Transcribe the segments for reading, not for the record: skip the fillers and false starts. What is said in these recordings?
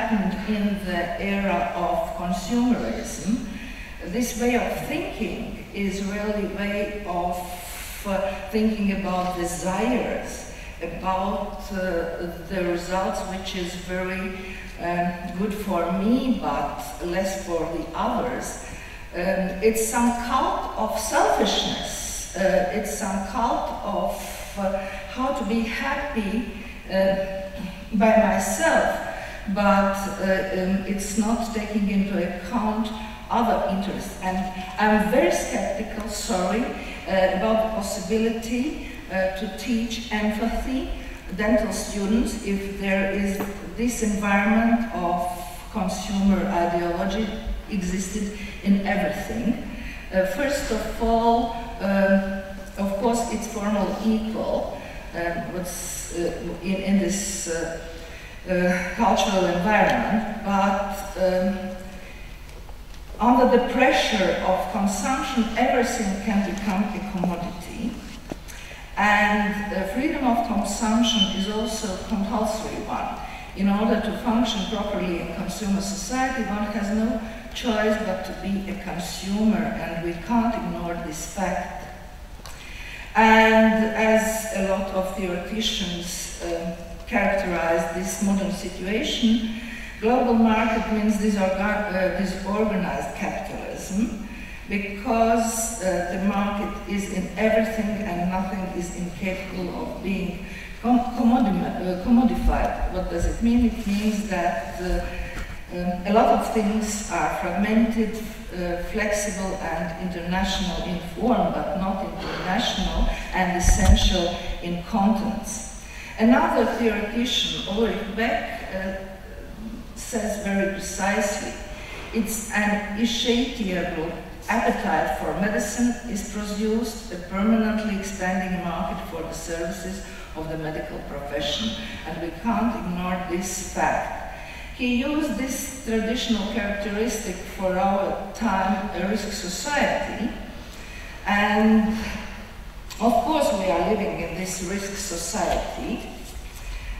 happened in the era of consumerism, this way of thinking is really a way of thinking about desires, about the results which is very good for me but less for the others. It's some cult of selfishness. It's some cult of how to be happy by myself, but it's not taking into account other interests. And I'm very skeptical, about the possibility to teach empathy dental students if there is this environment of consumer ideology existed in everything. First of all, of course, it's formal equal in this cultural environment, but under the pressure of consumption, everything can become a commodity. And freedom of consumption is also a compulsory one. In order to function properly in consumer society, one has no choice but to be a consumer, and we can't ignore this fact. And as a lot of theoreticians characterize this modern situation, global market means disorganized capitalism, because the market is in everything and nothing is incapable of being commodified. What does it mean? It means that a lot of things are fragmented, flexible and international in form, but not international and essential in contents. Another theoretician, Ulrich Beck, says very precisely, it's an insatiable appetite for medicine is produced a permanently expanding market for the services of the medical profession, and we can't ignore this fact. He used this traditional characteristic for our time, a risk society, and of course we are living in this risk society,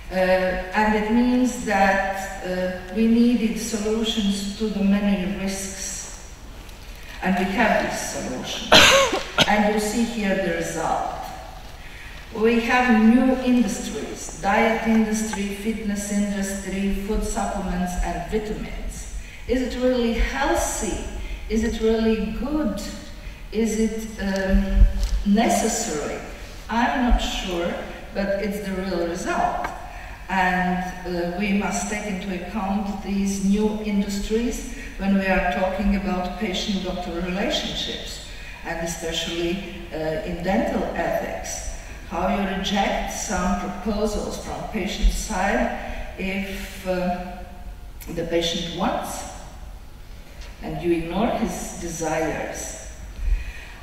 and it means that we needed solutions to the many risks, and we have these solutions, and you see here the result. We have new industries, diet industry, fitness industry, food supplements and vitamins. Is it really healthy? Is it really good? Is it necessary? I'm not sure, but it's the real result. And we must take into account these new industries when we are talking about patient-doctor relationships, and especially in dental ethics. How you reject some proposals from patient side if the patient wants, and you ignore his desires.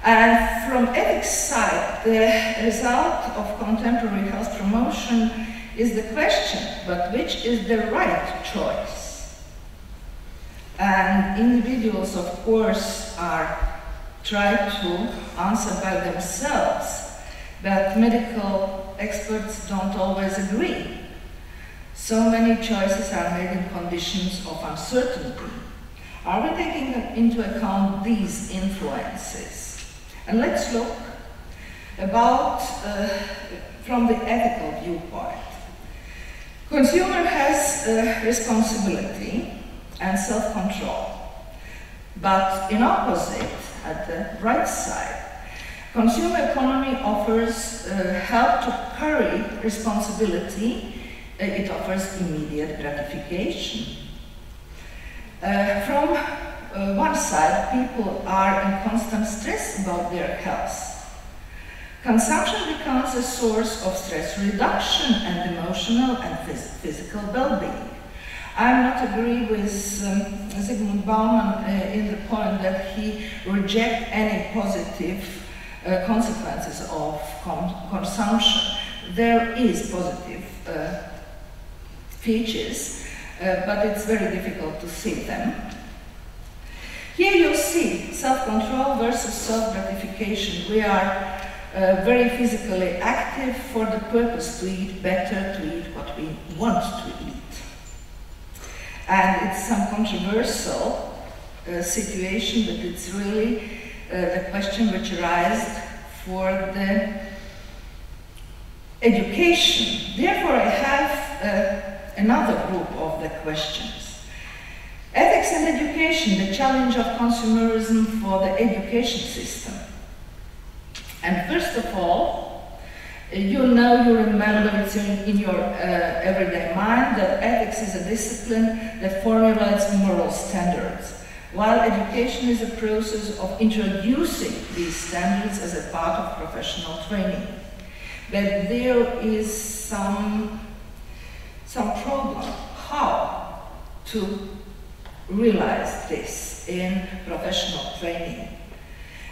And from ethics side, the result of contemporary health promotion is the question, but which is the right choice? And individuals, of course, are trying to answer by themselves, but medical experts don't always agree. So many choices are made in conditions of uncertainty. Are we taking into account these influences? And let's look about from the ethical viewpoint. Consumer has responsibility and self-control, but in opposite, at the right side, consumer economy offers help to carry responsibility. It offers immediate gratification. From one side, people are in constant stress about their health. Consumption becomes a source of stress reduction and emotional and physical well-being. I not agree with Zygmunt Bauman in the point that he rejects any positive consequences of consumption. There is positive features, but it's very difficult to see them. Here you see self-control versus self-gratification. We are very physically active for the purpose to eat better, to eat what we want to eat. And it's some controversial situation, but it's really the question which arises for the education. Therefore, I have another group of the questions. Ethics and education, the challenge of consumerism for the education system. And first of all, you remember, it's in your everyday mind that ethics is a discipline that formulates moral standards, while education is a process of introducing these standards as a part of professional training. But there is some problem how to realize this in professional training.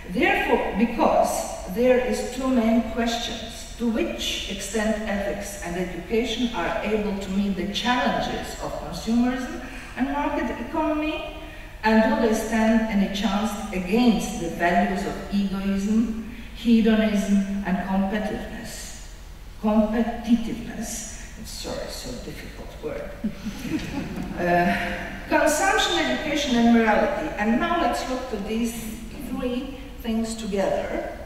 Therefore, because there is two main questions: to which extent ethics and education are able to meet the challenges of consumerism and market economy, and do they stand any chance against the values of egoism, hedonism, and competitiveness? Sorry, so difficult word. Consumption, education, and morality. And now let's look to these three things together,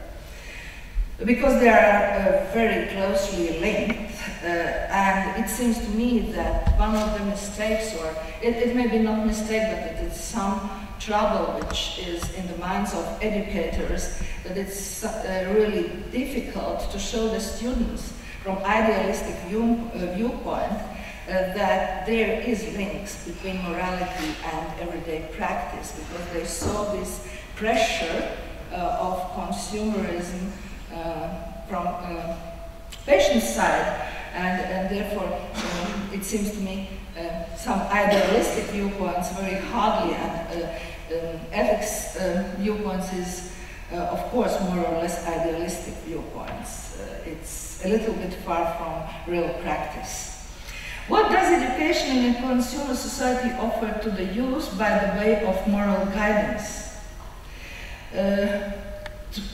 because they are very closely linked, and it seems to me that one of the mistakes, or it may be not mistake, but it is some trouble which is in the minds of educators, that it's really difficult to show the students from idealistic viewpoint that there is links between morality and everyday practice, because they saw this pressure of consumerism from patient side, and therefore it seems to me some idealistic viewpoints very hardly, and ethics viewpoints is of course more or less idealistic viewpoints. It's a little bit far from real practice. What does education in a consumer society offer to the youth by the way of moral guidance?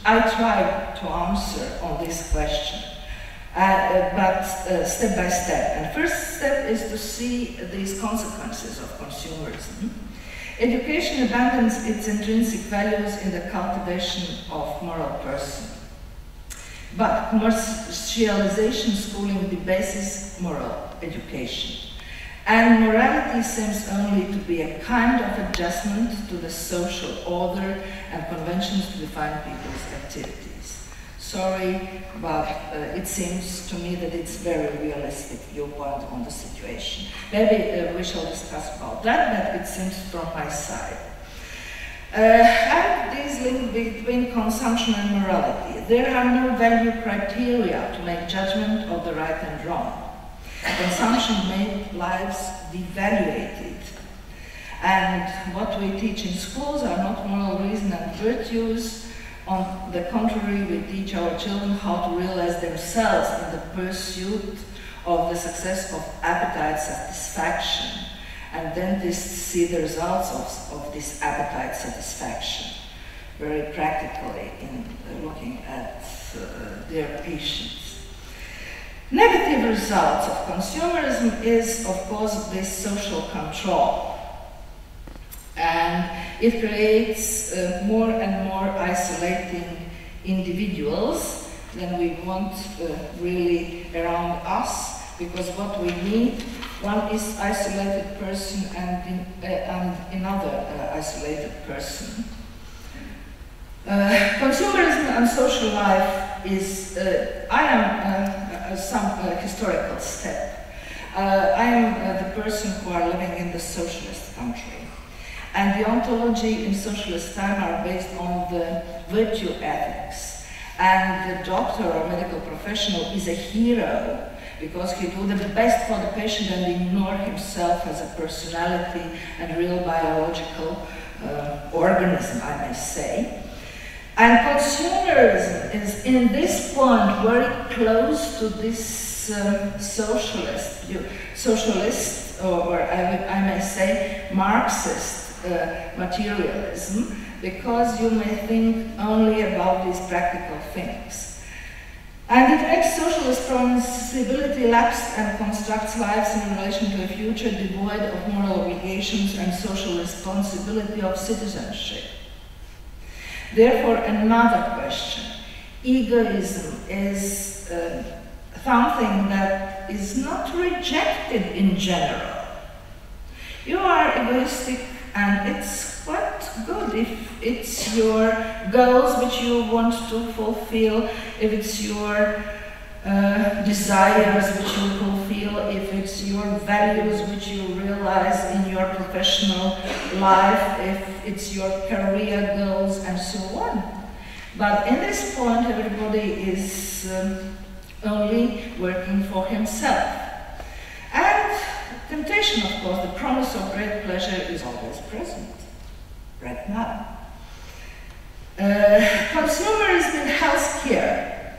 I tried to answer on this question, but step by step. And first step is to see these consequences of consumerism. Education abandons its intrinsic values in the cultivation of moral person. But commercialization schooling debases moral education. And morality seems only to be a kind of adjustment to the social order and conventions to define people's activities. Sorry, but it seems to me that it's very realistic viewpoint on the situation. Maybe we shall discuss about that, but it seems from my side. And this link between consumption and morality. There are no value criteria to make judgment of the right and wrong. Consumption made lives devaluated. And what we teach in schools are not moral reason and virtues. On the contrary, we teach our children how to realize themselves in the pursuit of the success of appetite satisfaction. And dentists see the results of this appetite satisfaction very practically in looking at their patients. Negative results of consumerism is, of course, this social control. And it creates more and more isolating individuals than we want really around us, because what we need, one is isolated person and another isolated person. Consumerism and social life is, I am some historical step. I am the person who are living in the socialist country. And the ontology in socialist time are based on the virtue ethics. And the doctor or medical professional is a hero because he do the best for the patient and ignore himself as a personality and real biological organism, I may say. And consumerism is in this point very close to this socialist, or I may say Marxist materialism, because you may think only about these practical things. And it makes social responsibility lapsed and constructs lives in relation to a future devoid of moral obligations and social responsibility of citizenship. Therefore, another question. Egoism is something that is not rejected in general. You are egoistic, and it's quite good if it's your goals which you want to fulfill, if it's your desires which you fulfill, if it's your values which you realize in your professional life, if it's your career goals, and so on. But in this point, everybody is only working for himself. And temptation, of course, the promise of great pleasure is always present, right now. Consumerism in healthcare.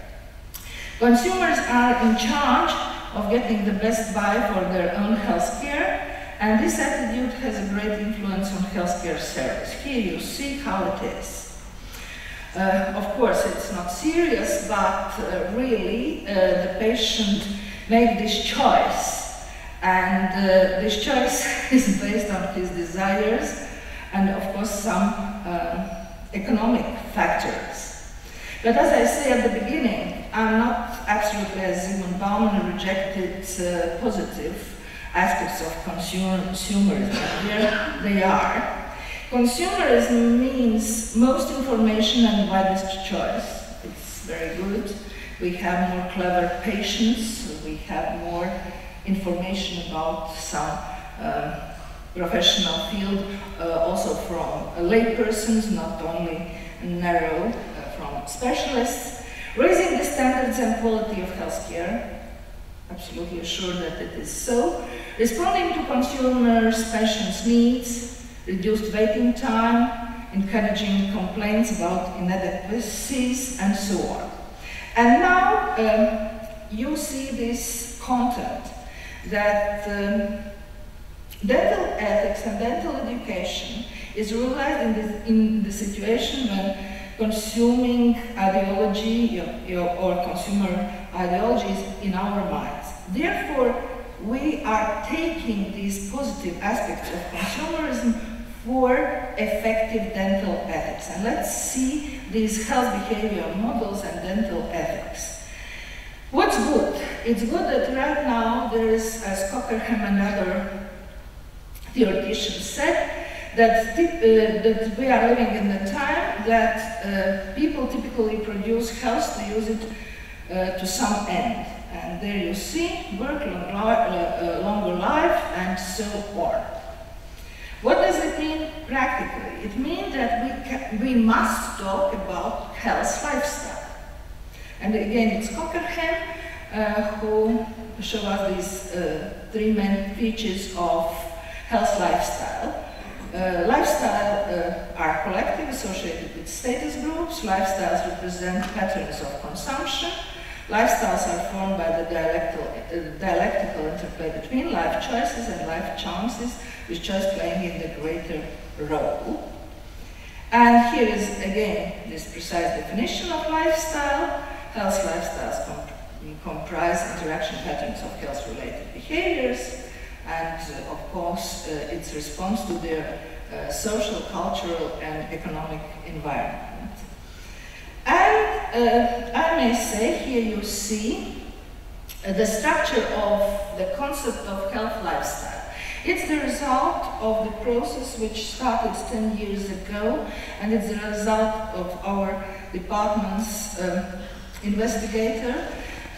Consumers are in charge of getting the best buy for their own healthcare, and this attitude has a great influence on healthcare service. Here you see how it is. Of course, it's not serious, but really the patient made this choice, and this choice is based on his desires and, of course, some economic factors. But as I say at the beginning, I'm not absolutely, as Zygmunt Bauman rejected positive aspects of consumerism. Here they are. Consumerism means most information and widest choice. It's very good. We have more clever patients. We have more information about some professional field, also from laypersons, not only narrow from specialists. Raising the standards and quality of healthcare, absolutely sure that it is so. Responding to consumers' patients' needs, reduced waiting time, encouraging complaints about inadequacies, and so on. And now you see this content that dental ethics and dental education is realized in the situation when consuming ideology or consumer ideology is in our minds. Therefore, we are taking these positive aspects of consumerism for effective dental ethics. And let's see these health behavior models and dental ethics. What's good? It's good that right now there is, as Cockerham and other theoreticians said, that we are living in the time that people typically produce health to use it to some end. And there you see, work, longer life, and so on. What does it mean practically? It means that we must talk about health lifestyle. And again, it's Cockerham who show us these three main features of health lifestyle. Lifestyle are collective, associated with status groups. Lifestyles represent patterns of consumption. Lifestyles are formed by the dialectical interplay between life choices and life chances, with choice playing in the greater role. And here is again this precise definition of lifestyle. Health lifestyles comprise interaction patterns of health-related behaviors, and of course its response to their social, cultural, and economic environment. And I may say, here you see the structure of the concept of health lifestyle. It's the result of the process which started 10 years ago, and it's the result of our department's investigator.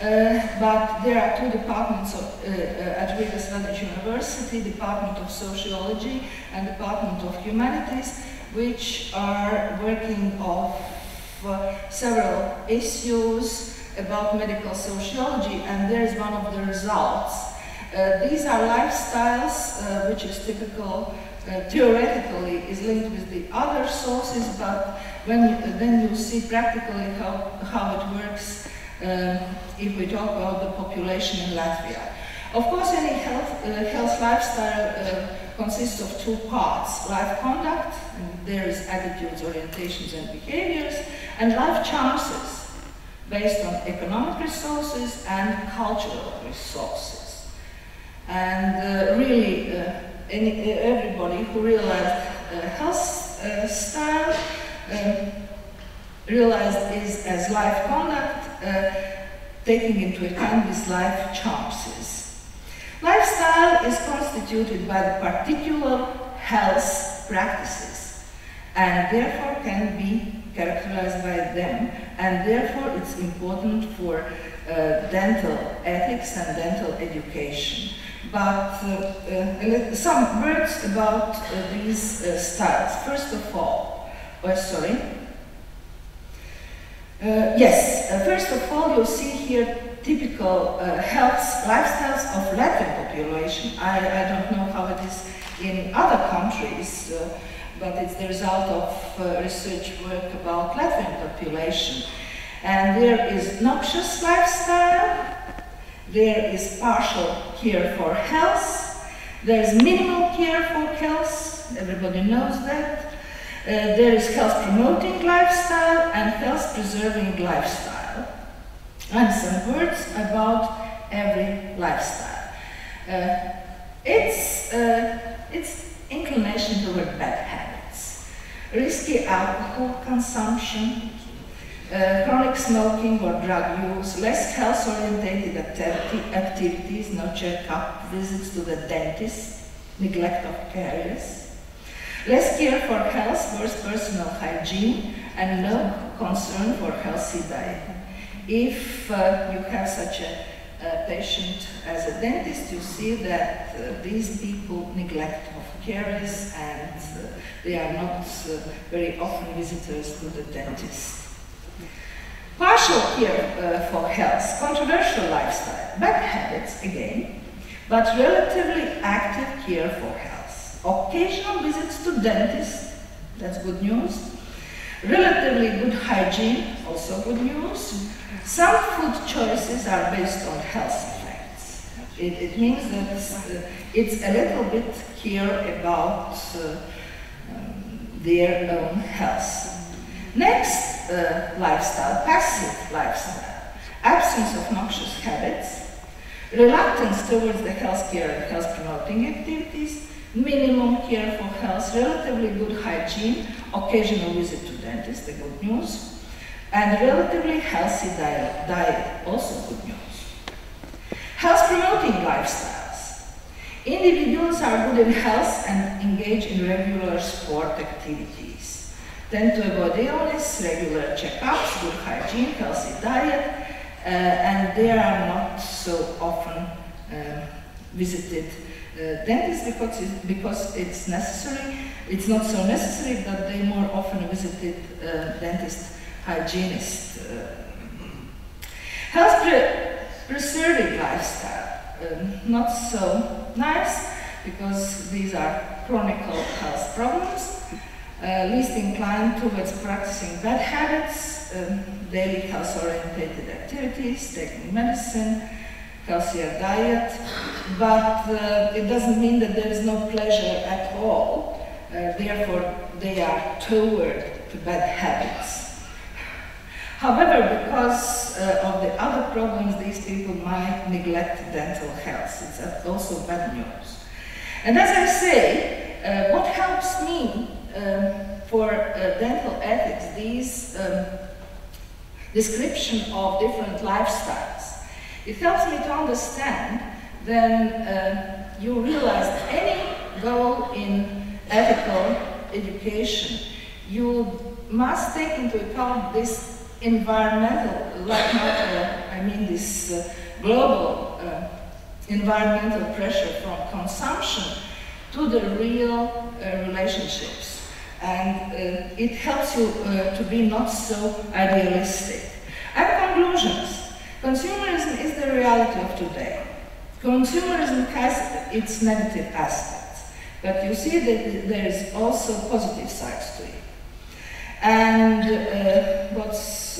But there are two departments at Riga Svetlić University, Department of Sociology and Department of Humanities, which are working on several issues about medical sociology, and there is one of the results. These are lifestyles which is typical, theoretically is linked with the other sources, but then you see practically how it works if we talk about the population in Latvia. Of course, any health lifestyle consists of two parts: life conduct, and there is attitudes, orientations, and behaviors, and life chances. based on economic resources and cultural resources. And really, everybody who realized health style realized is as life conduct, taking into account these life chances. Lifestyle is constituted by the particular health practices and therefore can be characterized by them, and therefore it's important for dental ethics and dental education. But some words about these styles. First of all, first of all, you'll see here typical health lifestyles of Latvian population. I don't know how it is in other countries, but it's the result of research work about Latvian population. And there is noxious lifestyle, there is partial care for health, there is minimal care for health, everybody knows that. There is health-promoting lifestyle and health-preserving lifestyle. And some words about every lifestyle. It's inclination toward bad habits, risky alcohol consumption, chronic smoking or drug use, less health-orientated activities, no checkup, visits to the dentist, neglect of caries, less care for health, worse personal hygiene, and no concern for healthy diet. If you have such a patient as a dentist, you see that these people neglect of caries and they are not very often visitors to the dentist. Partial care for health, controversial lifestyle, bad habits again, but relatively active care for health. Occasional visits to dentists, that's good news. Relatively good hygiene, also good news. Some food choices are based on health effects. It means that it's a little bit care about their own health. Next lifestyle, passive lifestyle. Absence of noxious habits, reluctance towards the healthcare and health-promoting activities, minimum care for health, relatively good hygiene, occasional visit to dentist, the good news, and relatively healthy diet, also good news. Health-promoting lifstyles. Individuals are good in health and engage in regular sport activities. Tend to avoid illness, regular checkups, good hygiene, healthy diet, and they are not so often visited dentists because it's necessary. It's not so necessary, but they more often visited dentist hygienist. Health-preserving lifestyle, not so nice because these are chronic health problems. Least inclined towards practicing bad habits, daily health-oriented activities, taking medicine, healthier diet, but it doesn't mean that there is no pleasure at all. Therefore, they are toward to bad habits. However, because of the other problems, these people might neglect dental health. It's also bad news. And as I say, what helps me for dental ethics, these description of different lifestyles, it helps me to understand then you realize that any goal in ethical education, you must take into account this environmental, this global environmental pressure from consumption to the real relationships. And it helps you to be not so idealistic. And conclusions. Consumerism is the reality of today. Consumerism has its negative aspects, but you see that there is also positive sides to it. And what's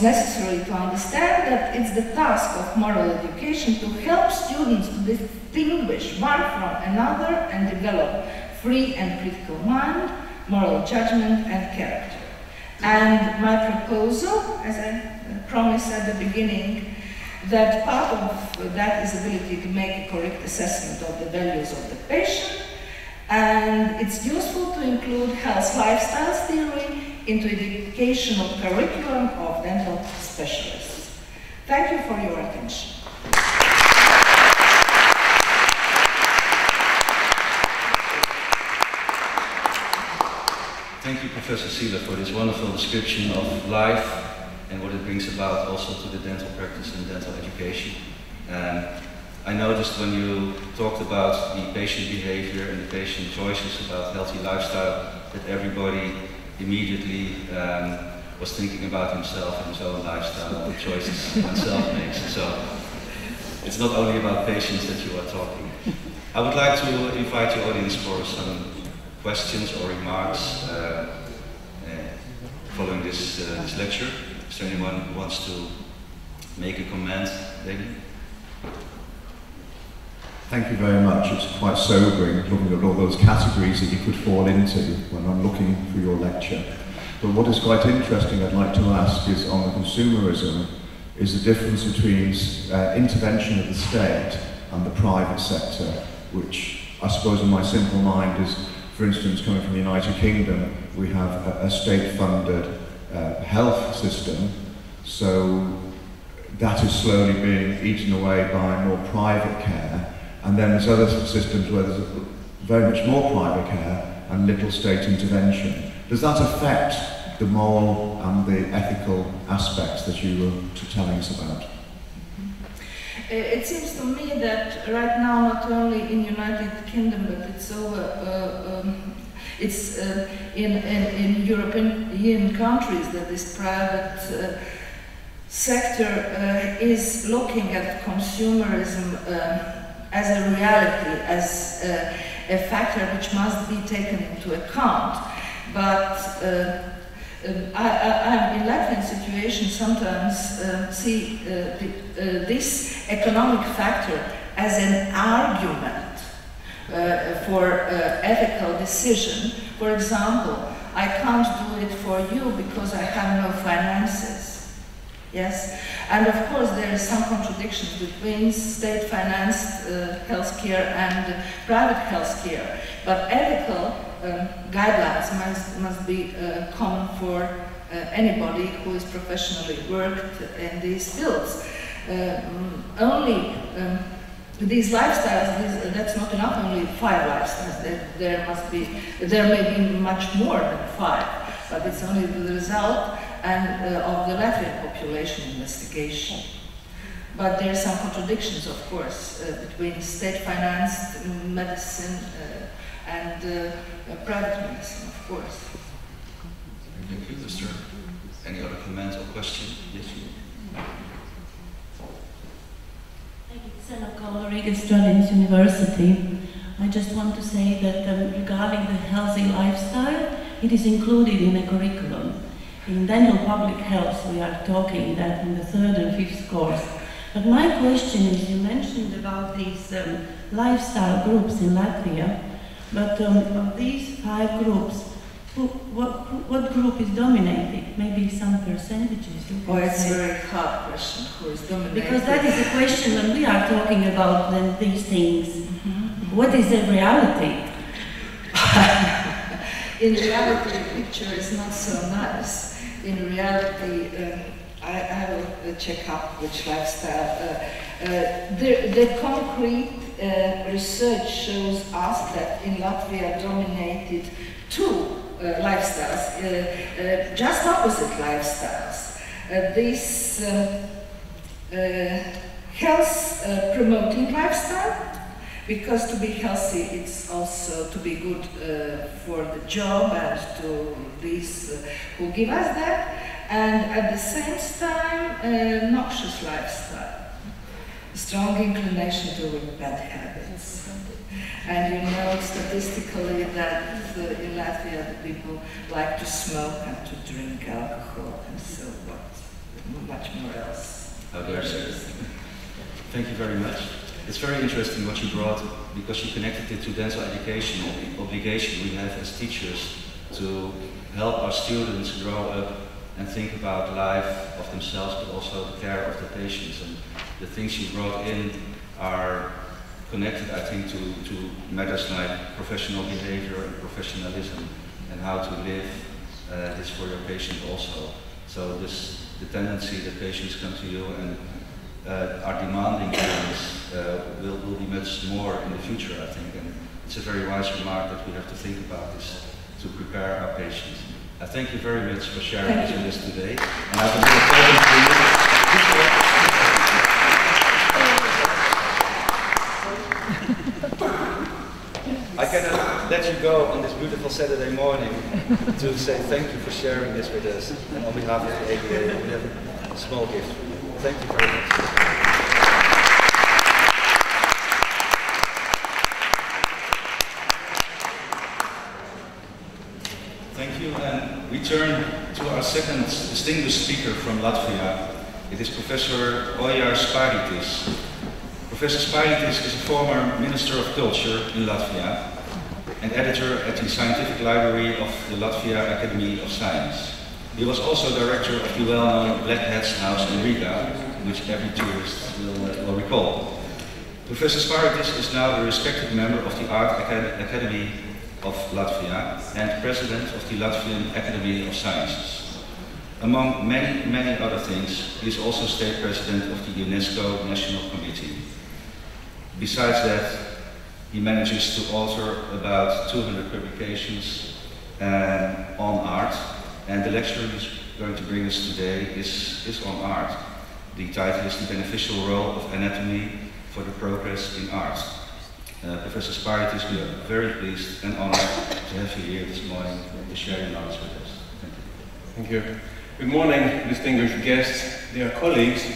necessary to understand that it's the task of moral education to help students to distinguish one from another and develop free and critical mind, moral judgment and character. And my proposal, as I promised at the beginning, that part of that is ability to make a correct assessment of the values of the patient, and it's useful to include health lifestyles theory into educational curriculum of dental specialists. Thank you for your attention. Thank you, Professor Sieler, for this wonderful description of life and what it brings about also to the dental practice and dental education. I noticed when you talked about the patient behavior and the patient choices about healthy lifestyle that everybody immediately was thinking about himself and his own lifestyle and the choices oneself makes. So it's not only about patients that you are talking. I would like to invite your audience for some questions or remarks following this lecture. Is there anyone who wants to make a comment, David? Thank you very much. It's quite sobering looking at all those categories that you could fall into when I'm looking for your lecture. But what is quite interesting I'd like to ask is on the consumerism, is the difference between intervention of the state and the private sector, which I suppose in my simple mind is, for instance, coming from the United Kingdom, we have a state-funded health system, so that is slowly being eaten away by more private care. And then there's other systems where there's very much more private care and little state intervention. Does that affect the moral and the ethical aspects that you were telling us about? It seems to me that right now, not only in United Kingdom, but it's over, in European countries that this private sector is looking at consumerism as a reality, as a factor which must be taken into account. But I'm in Latvian situation sometimes see this economic factor as an argument for ethical decision. For example, I can't do it for you because I have no finances. Yes, and of course there is some contradictions between state-financed healthcare and private healthcare, but ethical guidelines must be common for anybody who is professionally worked in these fields. Only these lifestyles, that's not enough, only 5 lifestyles. There may be much more than 5, but it's only the result of the Latvian population investigation. But there are some contradictions, of course, between state-financed medicine and private medicine, of course. Thank you, Mr. Any other comments or questions? Yes, you. Rodriguez Students University. I just want to say that regarding the healthy lifestyle, it is included in a curriculum. In dental public health, we are talking that in the 3rd and 5th course. But my question is, you mentioned about these lifestyle groups in Latvia, but of these 5 groups, what group is dominated? Maybe some percentages. Oh, it's a very hard question. Who is dominated? Because that is a question when we are talking about these things. Mm-hmm. What is the reality? In reality, the picture is not so nice. In reality, I will check up which lifestyle. The concrete research shows us that in Latvia dominated 2 lifestyles, just opposite lifestyles. This health promoting lifestyle, because to be healthy it's also to be good for the job and to these who give us that, and at the same time noxious lifestyle, strong inclination toward bad habits. And you know statistically that in Latvia the people like to smoke and to drink alcohol and so much more else. How dare you? Thank you very much. It's very interesting what you brought, because you connected it to dental education, the obligation we have as teachers to help our students grow up and think about life of themselves, but also the care of the patients. And the things you brought in are connected, I think, to matters like professional behavior and professionalism and how to live this for your patient also. So the tendency that patients come to you and are demanding things will be much more in the future, I think. And it's a very wise remark that we have to think about this to prepare our patients. I thank you very much for sharing this with us today. And I will be I cannot let you go on this beautiful Saturday morning to say thank you for sharing this with us. And on behalf of the ADEE, we have a small gift. Thank you very much. Thank you, and we turn to our second distinguished speaker from Latvia. It is Professor Ojar Sparitis. Professor Sparitis is a former Minister of Culture in Latvia and editor at the Scientific Library of the Latvia Academy of Science. He was also director of the well-known Black Hats House in Riga, which every tourist will recall. Professor Sparitis is now a respected member of the Art Academy of Latvia and president of the Latvian Academy of Sciences. Among many other things, he is also state president of the UNESCO National Committee. Besides that, he manages to author about 200 publications on art, and the lecture he's going to bring us today is on art. The title is The Beneficial Role of Anatomy for the Progress in Art. Professor Sparitis, we are very pleased and honored to have you here this morning to share your knowledge with us. Thank you. Thank you. Good morning, distinguished guests, dear colleagues.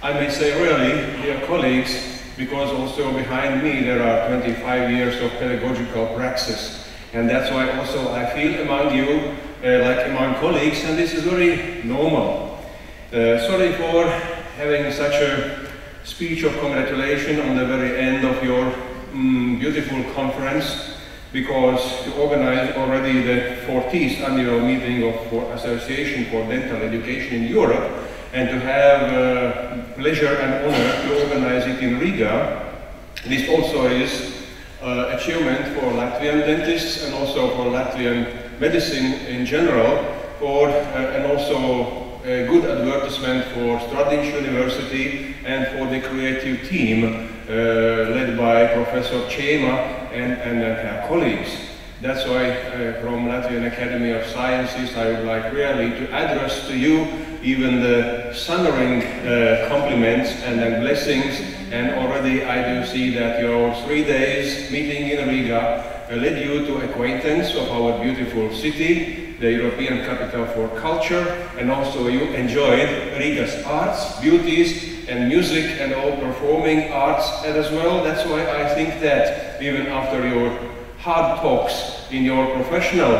I may say really, dear colleagues, because also behind me there are 25 years of pedagogical praxis. And that's why also I feel among you like among colleagues, and this is very normal. Sorry for having such a speech of congratulation on the very end of your beautiful conference, because you organized already the 40th annual meeting of the Association for Dental Education in Europe, and to have pleasure and honor to organize it in Riga. This also is achievement for Latvian dentists and also for Latvian medicine in general, and also a good advertisement for Stradins University and for the creative team led by Professor Čema and her colleagues. That's why from Latvian Academy of Sciences I would like really to address to you even the thundering compliments and blessings, and already I do see that your 3 days meeting in Riga led you to acquaintance of our beautiful city, the European capital for culture, and also you enjoyed Riga's arts, beauties, and music and all performing arts as well. That's why I think that even after your hard talks in your professional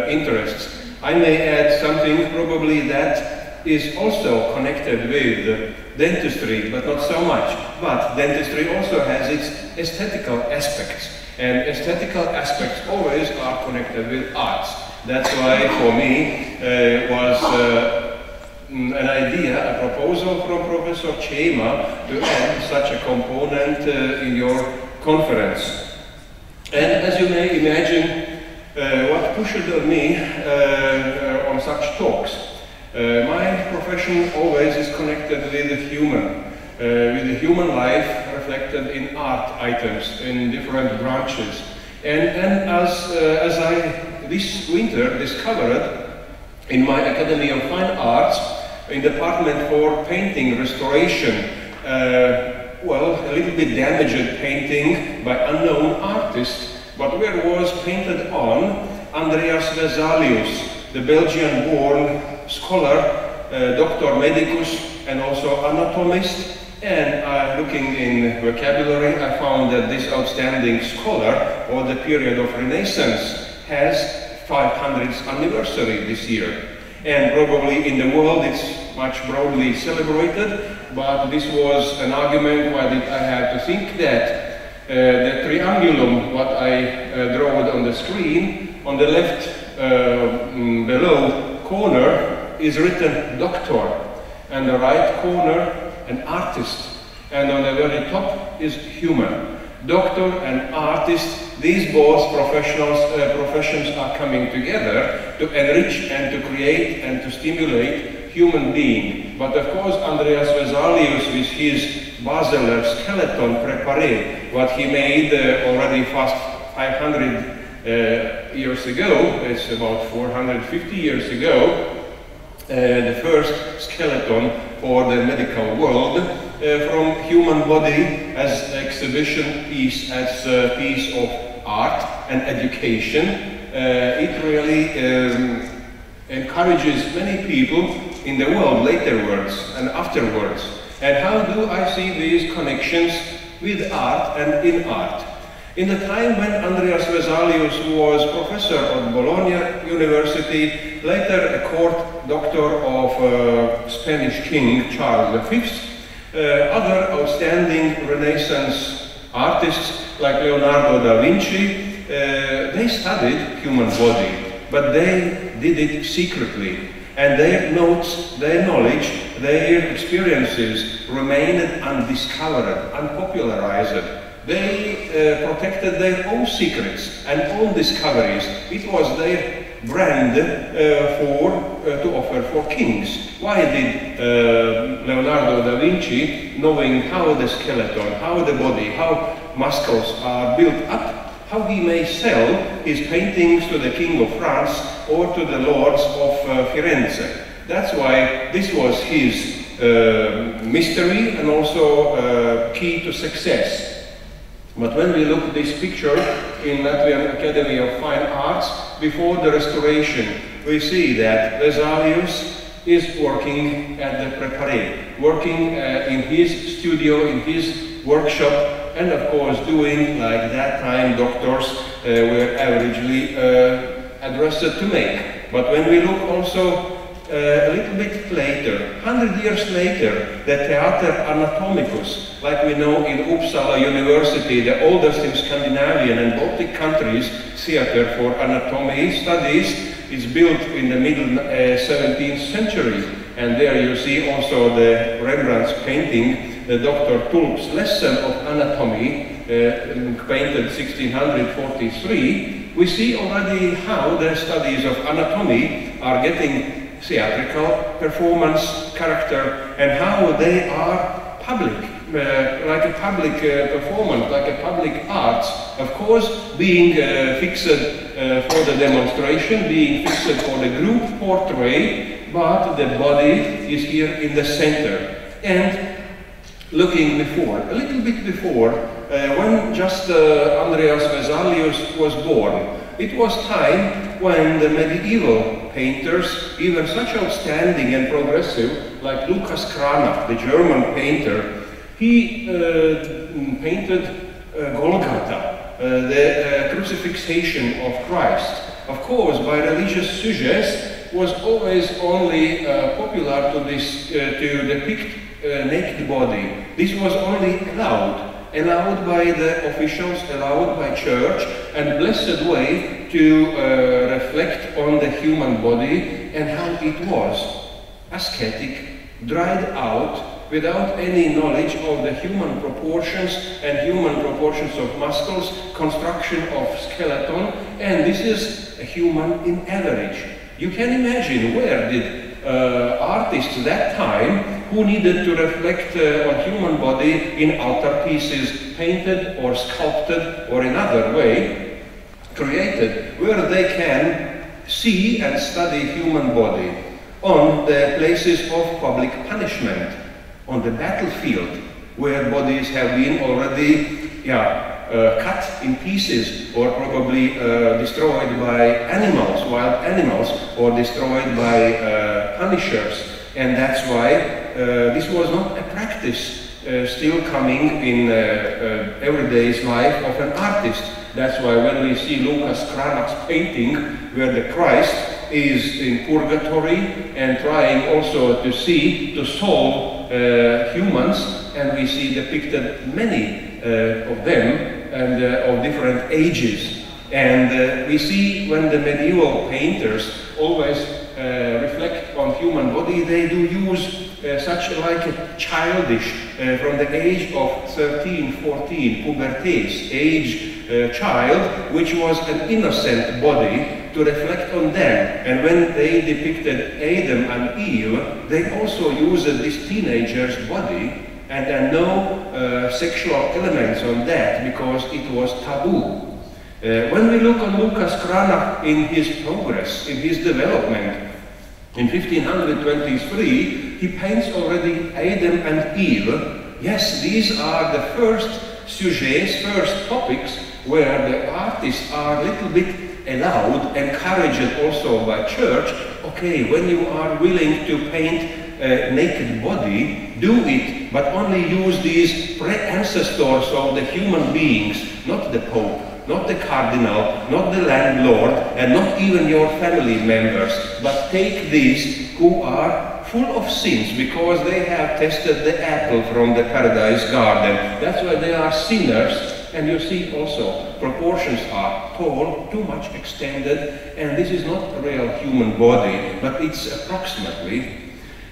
interests, I may add something probably that is also connected with dentistry, but not so much. But dentistry also has its aesthetical aspects, and aesthetical aspects always are connected with arts. That's why for me was an idea, a proposal from Professor Čema to add such a component in your conference. And as you may imagine, what pushed me on such talks, my profession always is connected with the human life reflected in art items in different branches. And as I this winter discovered in my Academy of Fine Arts, in Department for Painting Restoration, well, a little bit damaged painting by unknown artist, but where was painted on Andreas Vesalius, the Belgian-born scholar, Doctor Medicus, and also anatomist. And looking in vocabulary, I found that this outstanding scholar, of the period of Renaissance, has 500th anniversary this year. And probably in the world it's much broadly celebrated, but this was an argument why did I have to think that the triangulum, what I drawed on the screen, on the left below corner is written doctor, and the right corner an artist, and on the very top is human. Doctor and artist, these both professions are coming together to enrich and to create and to stimulate human being. But of course, Andreas Vesalius, with his basilar skeleton préparé, what he made already fast 500 years ago, it's about 450 years ago, the first skeleton for the medical world, from human body as exhibition piece, as a piece of art and education. It really encourages many people in the world laterwards and afterwards. And how do I see these connections with art and in art? In the time when Andreas Vesalius was professor at Bologna University, later a court doctor of Spanish King Charles V, other outstanding Renaissance artists like Leonardo da Vinci, they studied human body, but they did it secretly. And their notes, their knowledge, their experiences remained undiscovered, unpopularized. They protected their own secrets and own discoveries. It was their brand to offer for kings. Why did Leonardo da Vinci, knowing how the skeleton, how the body, how muscles are built up, how he may sell his paintings to the King of France or to the lords of Firenze? That's why this was his mystery and also key to success. But when we look at this picture in Latvian Academy of Fine Arts before the restoration, we see that Vesalius is working at the préparé, working in his studio, in his workshop, and of course doing like that time doctors were averagely addressed to make. But when we look also a little bit later, 100 years later, the Theater Anatomicus, like we know in Uppsala University, the oldest in Scandinavian and Baltic countries, theater for anatomy studies, is built in the middle 17th century. And there you see also the Rembrandt's painting, the Dr. Tulp's Lesson of Anatomy, painted 1643. We see already how the studies of anatomy are getting theatrical performance character and how they are public, like a public performance, like a public arts, of course being fixed for the demonstration, being fixed for the group portrait, but the body is here in the center. And looking before, a little bit before, when just Andreas Vesalius was born, it was time when the medieval painters, even such outstanding and progressive, like Lucas Cranach, the German painter, he painted Golgotha, the crucifixion of Christ. Of course, by religious sujets, was always only popular to depict naked body. This was only allowed by the officials, allowed by church, and blessed way to reflect on the human body and how it was ascetic, dried out, without any knowledge of the human proportions and human proportions of muscles, construction of skeleton, and this is a human in average. You can imagine where did artists that time who needed to reflect on human body in altar pieces, painted or sculpted or in other way, created, where they can see and study human body on the places of public punishment, on the battlefield, where bodies have been already cut in pieces or probably destroyed by animals, wild animals, or destroyed by punishers. And that's why this was not a practice still coming in everyday's life of an artist. That's why when we see Lucas Cranach's painting, where the Christ is in purgatory and trying also to solve humans, and we see depicted many of them and of different ages. And we see when the medieval painters always reflect on human body, they do use such like a childish, from the age of 13, 14, pubertes age child, which was an innocent body, to reflect on them. And when they depicted Adam and Eve, they also used this teenager's body, and there are no sexual elements on that because it was taboo. When we look on Lucas Cranach in his progress, in his development, in 1523, he paints already Adam and Eve. Yes, these are the first sujets, first topics, where the artists are a little bit allowed, encouraged also by church. Okay, when you are willing to paint a naked body, do it, but only use these pre-ancestors of the human beings, not the Pope, not the cardinal, not the landlord, and not even your family members, but take these who are full of sins because they have tested the apple from the paradise garden. That's why they are sinners. And you see also proportions are tall, too much extended, and this is not a real human body, but it's approximately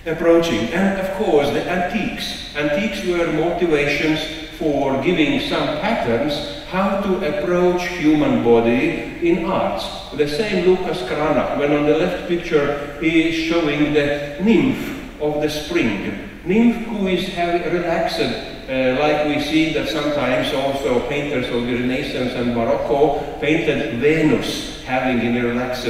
approaching. And of course the antiques. Antiques were motivations for giving some patterns how to approach human body in arts. The same Lucas Cranach, when on the left picture he is showing the nymph of the spring. Nymph who is relaxed, like we see that sometimes also painters of the Renaissance and Morocco painted Venus having in a relaxed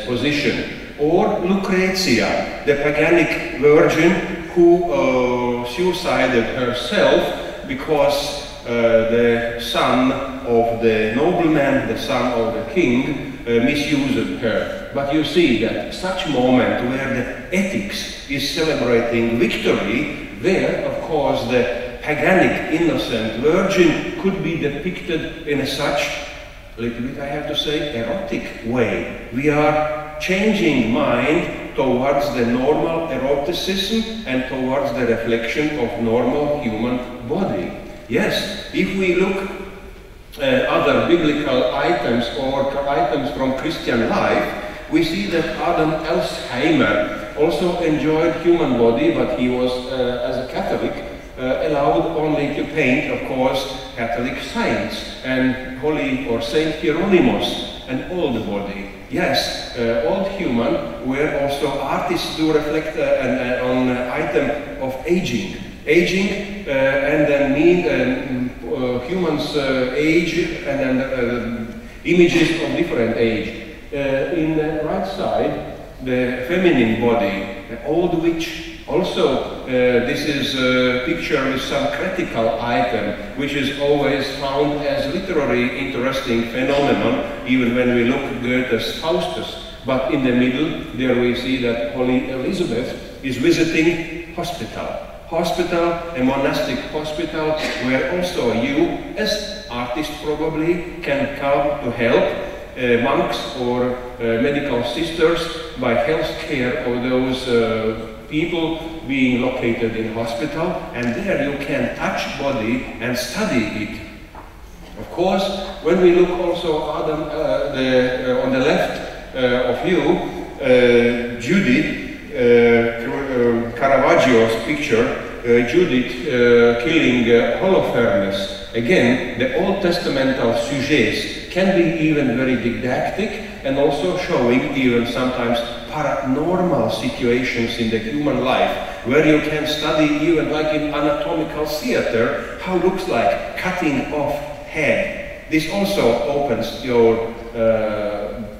position. Or Lucrezia, the paganic virgin who suicided herself because the son of the nobleman, the son of the king, misused her. But you see that such moment where the ethics is celebrating victory, there, of course, the paganic innocent virgin could be depicted in a such, little bit I have to say, erotic way. We are changing mind towards the normal eroticism and towards the reflection of normal human body. Yes, if we look other biblical items or items from Christian life, we see that Adam Elsheimer also enjoyed human body, but he was, as a Catholic, allowed only to paint, of course, Catholic saints and Holy or Saint Hieronymus and all the body. Yes, old human, where also artists do reflect on item of aging. Aging and then mean humans' age and then images of different age. In the right side, the feminine body, the old witch. Also, this is a picture with some critical item, which is always found as literary interesting phenomenon, even when we look at Goethe's Faustus. But in the middle, there we see that Holy Elizabeth is visiting hospital. Hospital, a monastic hospital, where also you, as artist probably, can come to help monks or medical sisters by health care of those people being located in hospital, and there you can touch body and study it. Of course, when we look also Adam, on the left of you, Judith, Caravaggio's picture, Judith killing Holofernes. Again, the Old Testamental sujets can be even very didactic and also showing even sometimes paranormal situations in the human life, where you can study even like in anatomical theater, how looks like cutting off head. This also opens your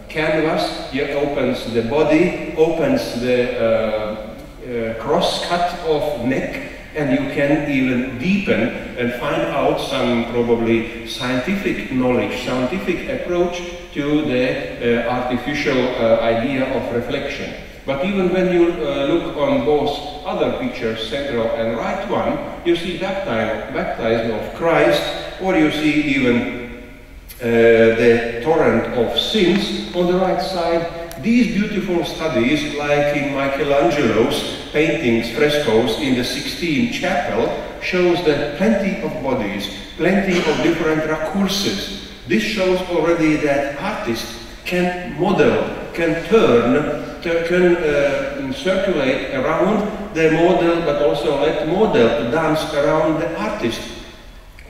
canvas, it opens the body, opens the cross-cut of neck, and you can even deepen and find out some probably scientific knowledge, scientific approach to the artificial idea of reflection. But even when you look on both other pictures, central and right one, you see baptism of Christ, or you see even the torrent of sins on the right side. These beautiful studies, like in Michelangelo's paintings, frescoes in the Sixtine Chapel, shows that plenty of bodies, plenty of different recourses. This shows already that artists can model, can turn, can circulate around the model, but also let model to dance around the artist,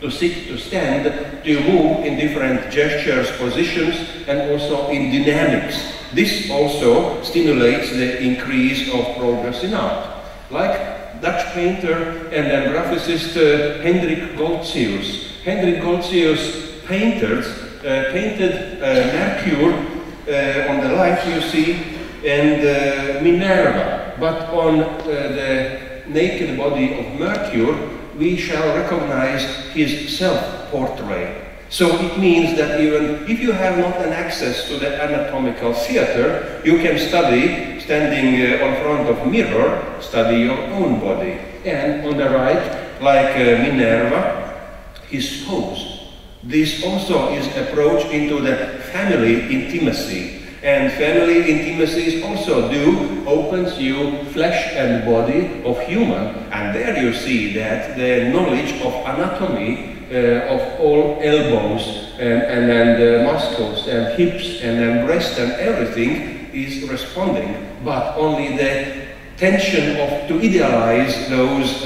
to sit, to stand, to move in different gestures, positions, and also in dynamics. This also stimulates the increase of progress in art. Like Dutch painter and then graphicist Hendrik Goltzius. Hendrik Goltzius painted Mercure on the left, you see, and Minerva. But on the naked body of Mercure, we shall recognize his self-portrait. So it means that even if you have not an access to the anatomical theater, you can study, standing on front of mirror, study your own body. And on the right, like Minerva, his pose. This also is approach into the family intimacy. And family intimacies also opens you flesh and body of human. And there you see that the knowledge of anatomy of all elbows and then the muscles and hips and then breast and everything is responding. But only the tension to idealize those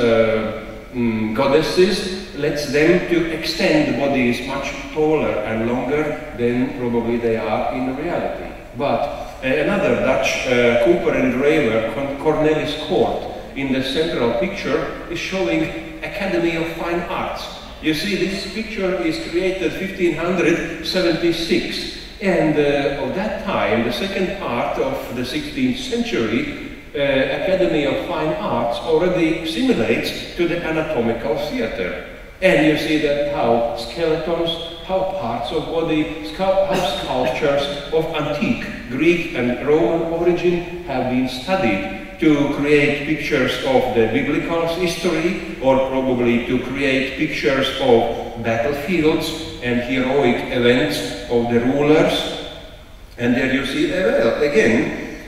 goddesses lets them to extend the bodies much taller and longer than probably they are in reality. But another Dutch Cooper engraver, Cornelis Coort, in the central picture is showing Academy of Fine Arts. You see, this picture is created 1576, and of that time, the second part of the 16th century, Academy of Fine Arts already simulates to the anatomical theater. And you see that how skeletons, how parts of body, how sculptures of antique Greek and Roman origin have been studied to create pictures of the biblical history, or probably to create pictures of battlefields and heroic events of the rulers. And there you see, again,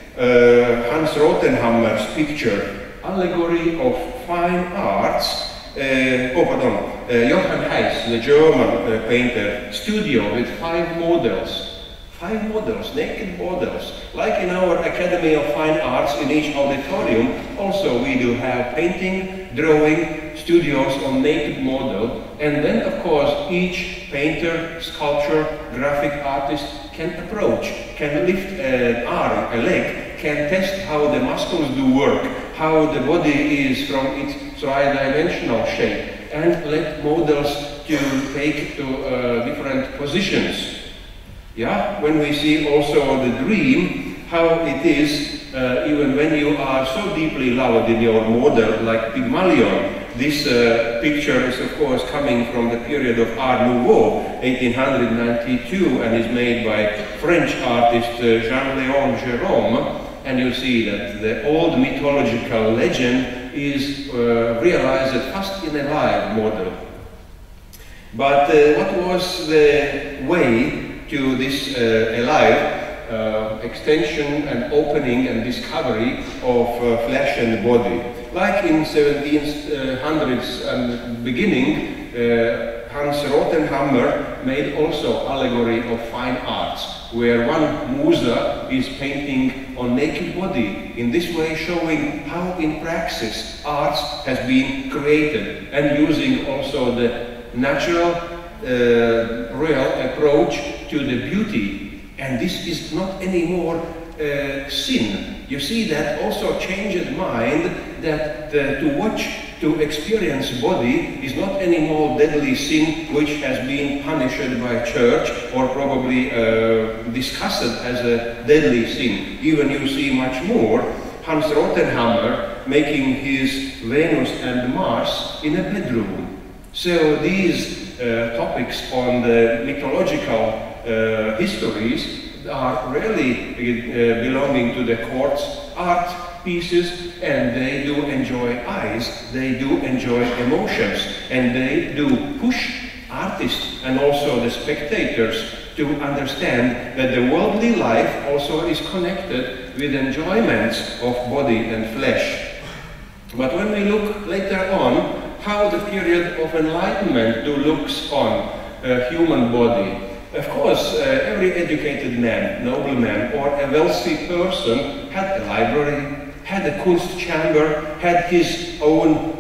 Hans Rothenhammer's picture, Allegory of Fine Arts. Johann Heiss, the German painter, studio with 5 models. 5 models, naked models. Like in our Academy of Fine Arts in each auditorium, also we do have painting, drawing, studios on naked model. And then, of course, each painter, sculptor, graphic artist can approach, can lift an arm, a leg, can test how the muscles do work, how the body is from its three-dimensional shape, and let models to take to different positions. Yeah, when we see also the dream, how it is, even when you are so deeply loved in your model, like Pygmalion. This picture is, of course, coming from the period of Art Nouveau, 1892, and is made by French artist Jean-Léon Gérôme. And you see that the old mythological legend is realized first in a live model. But what was the way to this alive extension and opening and discovery of flesh and body? Like in 1700s and beginning, Hans Rothenhammer made also Allegory of Fine Arts, where one Musa is painting on naked body, in this way showing how in praxis arts has been created, and using also the natural, real approach to the beauty. And this is not anymore sin. You see that also changes mind, that to watch, to experience body is not anymore deadly sin which has been punished by church or probably discussed as a deadly sin. Even you see much more Hans Rothenhammer making his Venus and Mars in a bedroom. So these topics on the mythological histories are really belonging to the court's art pieces, and they do enjoy eyes, they do enjoy emotions, and they do push artists and also the spectators to understand that the worldly life also is connected with enjoyments of body and flesh. But when we look later on how the period of enlightenment looks on human body. Of course, every educated man, nobleman, or a wealthy person had a library, had a Kunstchamber, had his own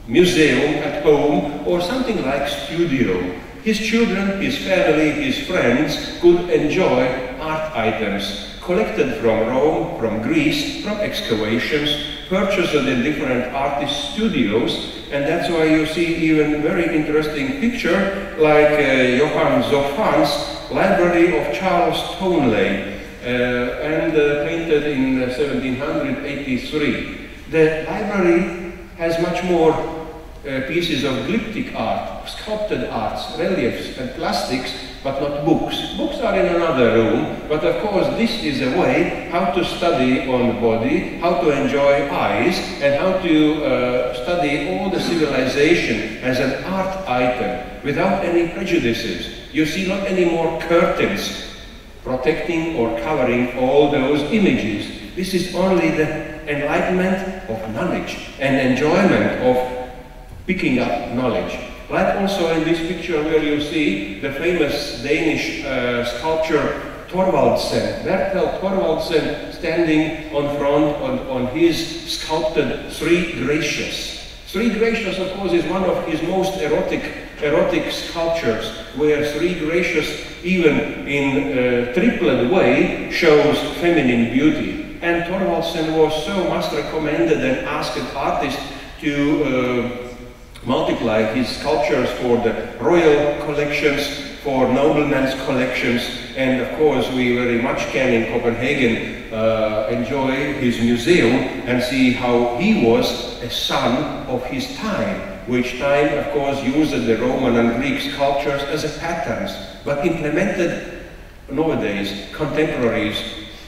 museum at home, or something like studio. His children, his family, his friends could enjoy art items collected from Rome, from Greece, from excavations, purchased in different artist studios, and that's why you see even very interesting picture like Johann Zoffan's Library of Charles Townley, and painted in 1783. The library has much more pieces of glyptic art, sculpted arts, reliefs and plastics, but not books. Books are in another room, but of course this is a way how to study on the body, how to enjoy eyes, and how to study all the civilization as an art item without any prejudices. You see not any more curtains protecting or covering all those images. This is only the enlightenment of knowledge and enjoyment of picking up knowledge. Like also in this picture where you see the famous Danish sculptor Thorvaldsen, Bertel Thorvaldsen, standing on front on his sculpted Three Gracious. Three Gracious, of course, is one of his most erotic sculptures, where Three Gracious, even in triplet way, shows feminine beauty. And Thorvaldsen was so much recommended and asked artists to multiply his sculptures for the royal collections, for noblemen's collections, and of course we very much can in Copenhagen enjoy his museum and see how he was a son of his time, which time of course used the Roman and Greek sculptures as a patterns, but implemented nowadays contemporaries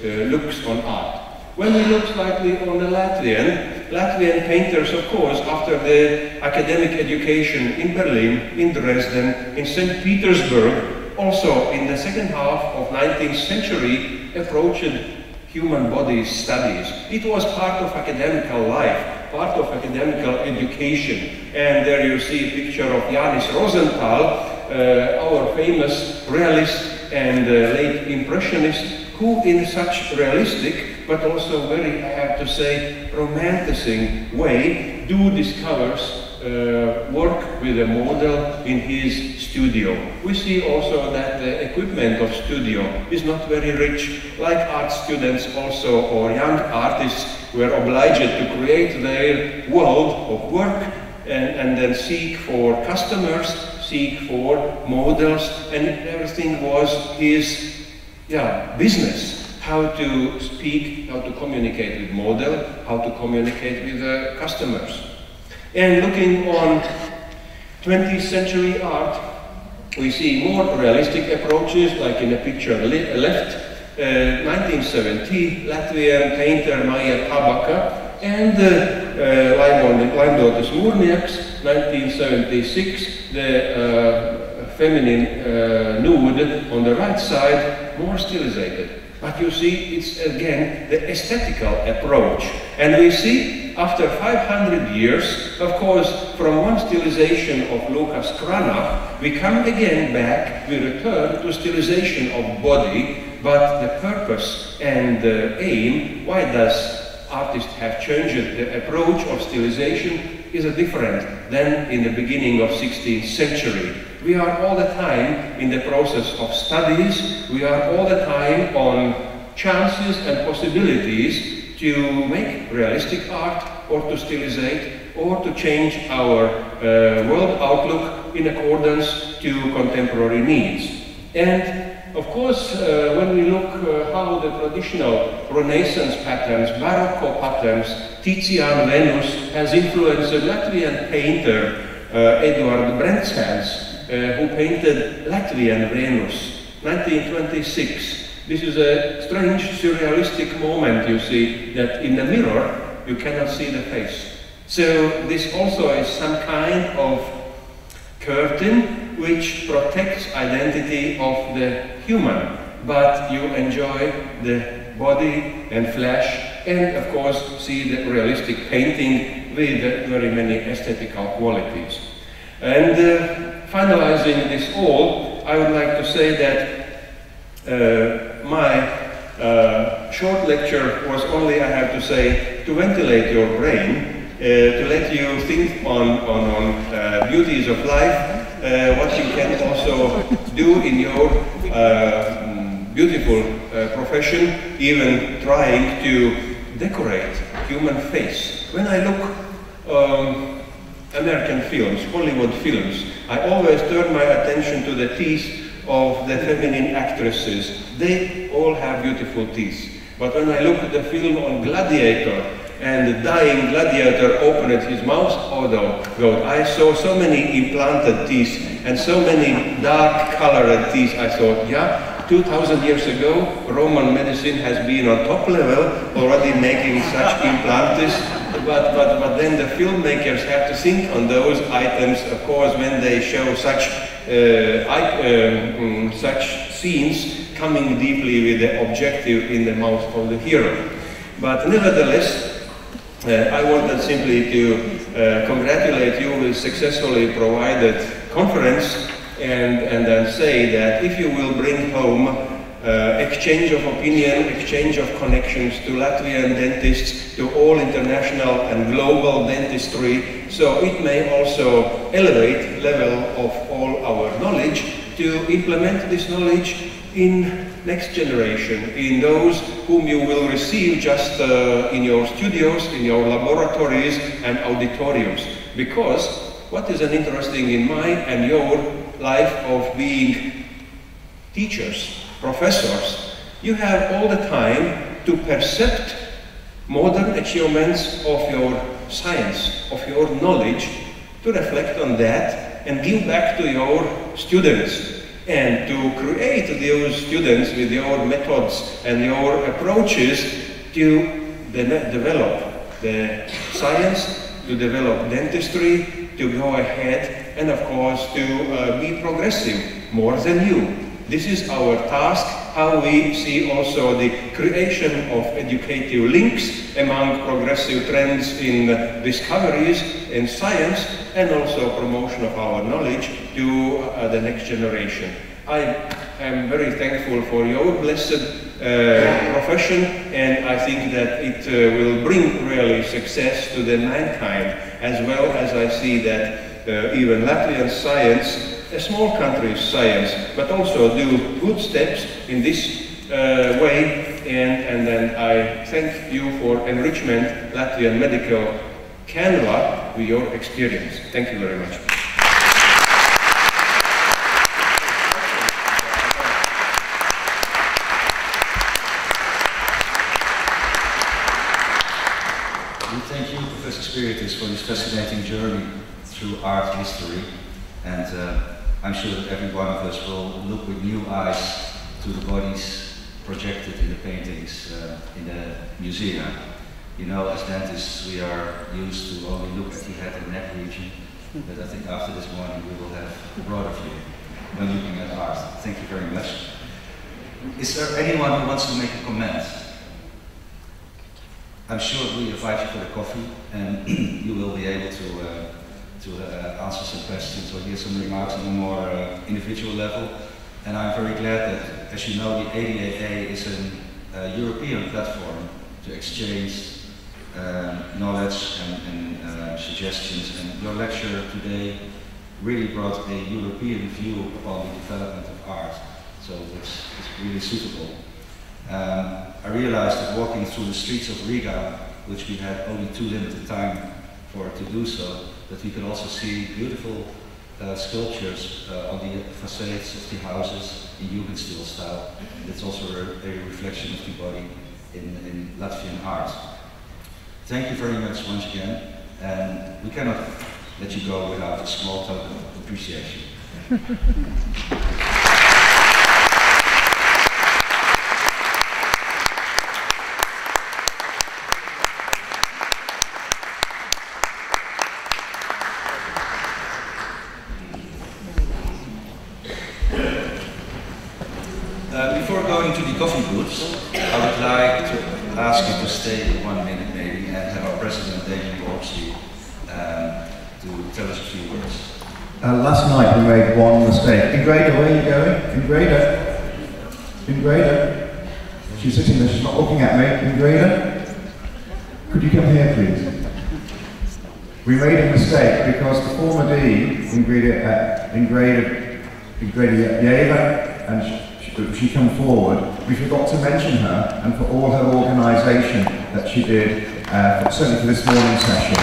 looks on art. When we look slightly on the Latvian painters, of course, after the academic education in Berlin, in Dresden, in St. Petersburg, also in the second half of 19th century, approached human body studies. It was part of academical life, part of academical education. And there you see a picture of Jānis Rozentāls, our famous realist and late impressionist, who in such realistic but also very, I have to say, romanticizing way discovers work with a model in his studio. We see also that the equipment of studio is not very rich, like art students also, or young artists were obliged to create their world of work and then seek for customers, seek for models, and everything was his business. How to speak, how to communicate with model, how to communicate with customers. And looking on 20th century art, we see more realistic approaches, like in the picture left, 1970, Latvian painter Maija Tabaka, and Laimdotas Mūrnieks, 1976, the feminine nude on the right side, more stilizated. But you see, it's again the aesthetical approach. And we see, after 500 years, of course, from one stilization of Lucas Cranach, we come again back, we return to stilization of body, but the purpose and the aim, why does artists have changed the approach of stilization, is different than in the beginning of 16th century. We are all the time in the process of studies, we are all the time on chances and possibilities to make realistic art or to stilizate or to change our world outlook in accordance to contemporary needs. And of course, when we look how the traditional Renaissance patterns, Baroque patterns, Tizian Venus has influenced a Latvian painter, Eduard Brentshans, who painted Latvian Venus, 1926. This is a strange surrealistic moment, you see, that in the mirror you cannot see the face. So this also is some kind of curtain which protects identity of the human, but you enjoy the body and flesh, and of course see the realistic painting with very many aesthetical qualities. And finalizing this all, I would like to say that my short lecture was only, I have to say, to ventilate your brain, to let you think on beauties of life, what you can also do in your beautiful profession, even trying to decorate human face. When I look American films, Hollywood films, I always turn my attention to the teeth of the feminine actresses. They all have beautiful teeth. But when I look at the film on Gladiator, and the dying gladiator opened his mouth, oh no, God, I saw so many implanted teeth and so many dark colored teeth. I thought, yeah, 2000 years ago, Roman medicine has been on top level, already making such implants. But then the filmmakers have to think on those items, of course, when they show such scenes coming deeply with the objective in the mouth of the hero. But nevertheless, I wanted simply to congratulate you with successfully provided conference and then say that if you will bring home exchange of opinion, exchange of connections to Latvian dentists, to all international and global dentistry, so it may also elevate level of all our knowledge to implement this knowledge in next generation, in those whom you will receive just in your studios, in your laboratories and auditoriums. Because what is an interesting in my and your life of being teachers, professors, you have all the time to percept modern achievements of your science, of your knowledge, to reflect on that and give back to your students, and to create those students with your methods and your approaches to develop the science, to develop dentistry, to go ahead, and of course to be progressive more than you. This is our task, how we see also the creation of educative links among progressive trends in discoveries in science and also promotion of our knowledge to the next generation. I am very thankful for your blessed profession, and I think that it will bring really success to the mankind, as well as I see that even Latvian science, a small country's science, but also do good steps in this way, and then I thank you for enrichment Latvian medical Canva with your experience. Thank you very much. We thank you, Professor Spiritus, for this fascinating journey through art history, and I'm sure that every one of us will look with new eyes to the bodies projected in the paintings in the museum. You know, as dentists, we are used to only look at the head and neck region, but I think after this morning we will have a broader view when looking at art. Thank you very much. Is there anyone who wants to make a comment? I'm sure we invite you for the coffee, and you will be able to answer some questions or hear some remarks on a more individual level. And I'm very glad that, as you know, the ADEE is a European platform to exchange knowledge and suggestions. And your lecture today really brought a European view upon the development of art, so it's really suitable. I realized that walking through the streets of Riga, which we had only too limited time for to do so, that we could also see beautiful sculptures on the facades of the houses in Jugendstil style. It's also a reflection of the body in Latvian art. Thank you very much once again, and we cannot let you go without a small token of appreciation. Before going to the coffee booths, I would like to ask you to stay 1 minute maybe and have our president, David, you to tell us a few words. Last night we made one mistake. Ingrada, where are you going? Ingrada? Ingrada? She's sitting there, she's not looking at me. Ingrada? Could you come here, please? We made a mistake because the former dean, Ingrada Yeva, and she came forward. We forgot to mention her, and for all her organisation that she did, certainly for this morning's session.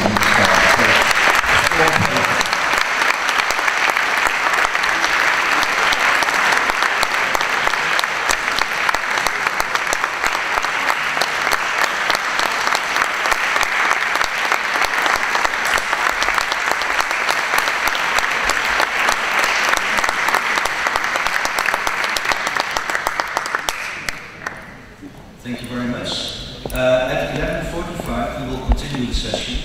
Thank you very much. At 11:45 we will continue the session.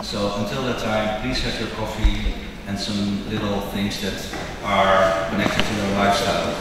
So until that time, please have your coffee and some little things that are connected to your lifestyle.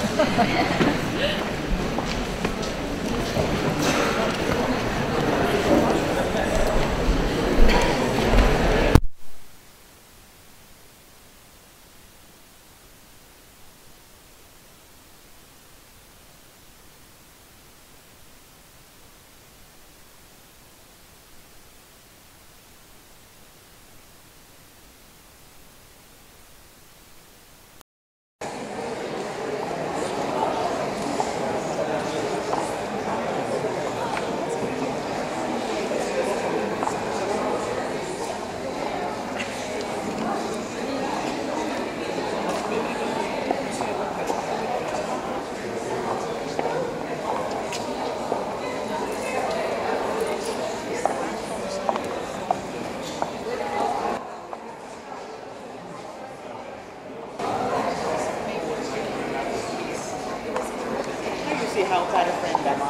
How bad a friend am I?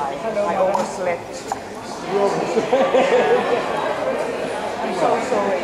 I overslept. I'm so sorry.